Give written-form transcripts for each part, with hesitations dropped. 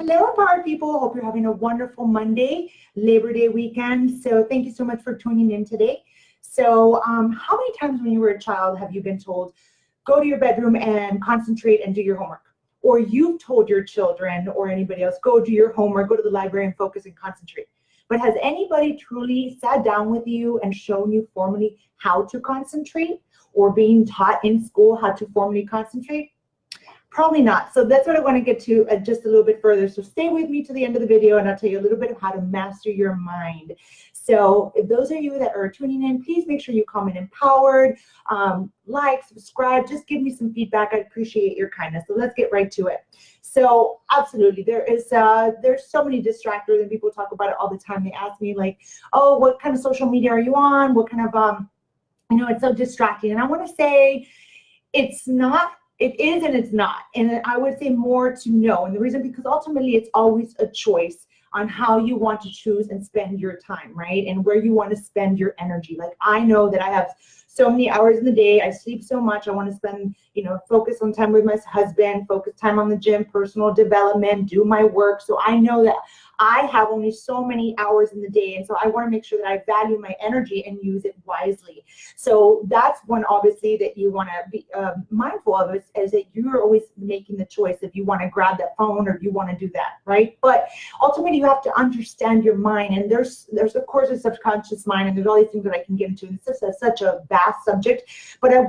Hello, Empowered people. Hope you're having a wonderful Monday, Labor Day weekend. So thank you so much for tuning in today. So how many times when you were a child have you been told, go to your bedroom and concentrate and do your homework? Or you've told your children or anybody else, go do your homework, go to the library and focus and concentrate. But has anybody truly sat down with you and shown you formally how to concentrate, or being taught in school how to formally concentrate? Probably not. So that's what I want to get to just a little bit further. So stay with me to the end of the video and I'll tell you a little bit of how to master your mind. So if those of you that are tuning in, please make sure you comment empowered, like, subscribe, just give me some feedback. I appreciate your kindness. So let's get right to it. So absolutely, there's so many distractors and people talk about it all the time. They ask me like, oh, what kind of social media are you on? What kind of, it's so distracting. And I want to say it's not. It is and it's not. And I would say more to no. And the reason, because ultimately it's always a choice on how you want to choose and spend your time, right? And where you want to spend your energy. Like, I know that I have so many hours in the day. I sleep so much. I want to spend, focus on time with my husband, focus time on the gym, personal development, do my work. So I know that I have only so many hours in the day. And so I want to make sure that I value my energy and use it wisely. So that's one, obviously, that you want to be mindful of is that you're always making the choice if you want to grab that phone or if you want to do that, right? But ultimately, you have to understand your mind. And there's of course, a subconscious mind, and there's all these things that I can get into. And this is such a vast subject. But I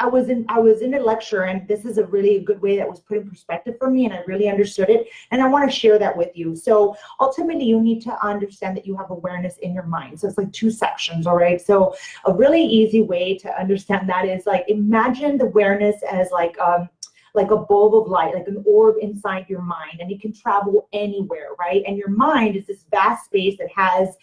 was in a lecture, and this is a really good way that was put in perspective for me, and I really understood it, and I want to share that with you. So ultimately, you need to understand that you have awareness in your mind. So it's like two sections, all right? So a really easy way to understand that is like, imagine the awareness as like a bulb of light, like an orb inside your mind, and it can travel anywhere, right? And your mind is this vast space that has,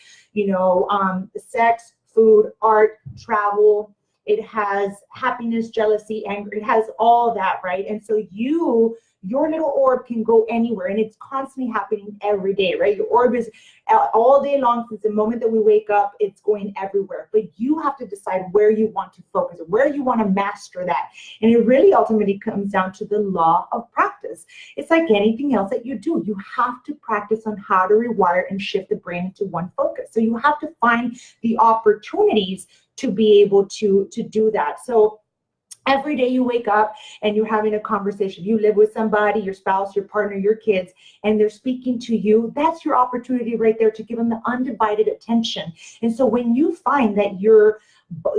sex, food, art, travel. It has happiness, jealousy, anger. It has all that, right? And so your little orb can go anywhere, and it's constantly happening every day, right? Your orb is all day long. Since the moment that we wake up, it's going everywhere. But you have to decide where you want to focus, where you want to master that. And it really ultimately comes down to the law of practice. It's like anything else that you do. You have to practice on how to rewire and shift the brain into one focus. So you have to find the opportunities to be able to do that. So every day you wake up and you're having a conversation, you live with somebody, your spouse, your partner, your kids, and they're speaking to you, that's your opportunity right there to give them the undivided attention. And so when you find that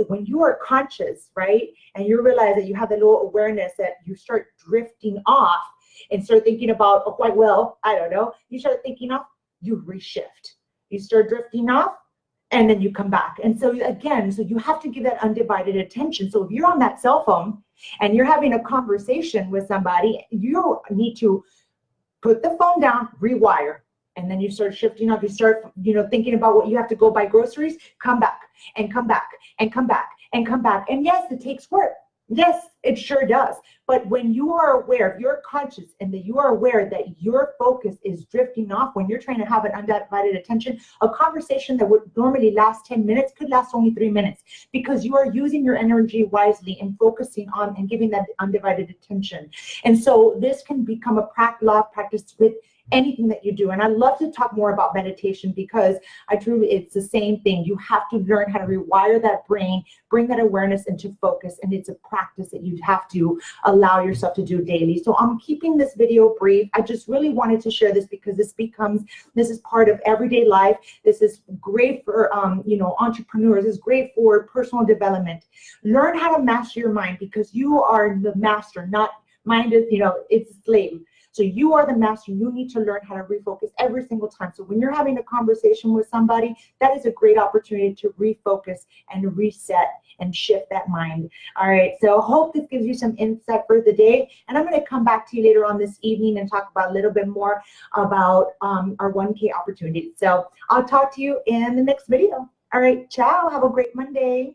when you are conscious, right, and you realize that you have a little awareness that you start drifting off and start thinking about, oh, quite well, I don't know, you start thinking off, you reshift. You start drifting off, and then you come back. And so again, so you have to give that undivided attention. So if you're on that cell phone and you're having a conversation with somebody, you need to put the phone down, rewire, and then you start shifting up. You start, thinking about what you have to go buy groceries, come back and come back and come back and come back. And yes, it takes work. Yes, it sure does. But when you are aware, if you're conscious and that you are aware that your focus is drifting off, when you're trying to have an undivided attention, a conversation that would normally last 10 minutes could last only 3 minutes, because you are using your energy wisely and focusing on and giving that undivided attention. And so this can become a law of practice with anything that you do. And I love to talk more about meditation, because it's the same thing. You have to learn how to rewire that brain, bring that awareness into focus, and it's a practice that you have to allow yourself to do daily. So I'm keeping this video brief. I just really wanted to share this because this is part of everyday life. This is great for entrepreneurs. It's great for personal development. Learn how to master your mind, because you are the master, not mind is, it's a slave. So you are the master. You need to learn how to refocus every single time. So when you're having a conversation with somebody, that is a great opportunity to refocus and reset and shift that mind. All right. So I hope this gives you some insight for the day. And I'm going to come back to you later on this evening and talk about a little bit more about our 1K opportunity. So I'll talk to you in the next video. All right. Ciao. Have a great Monday.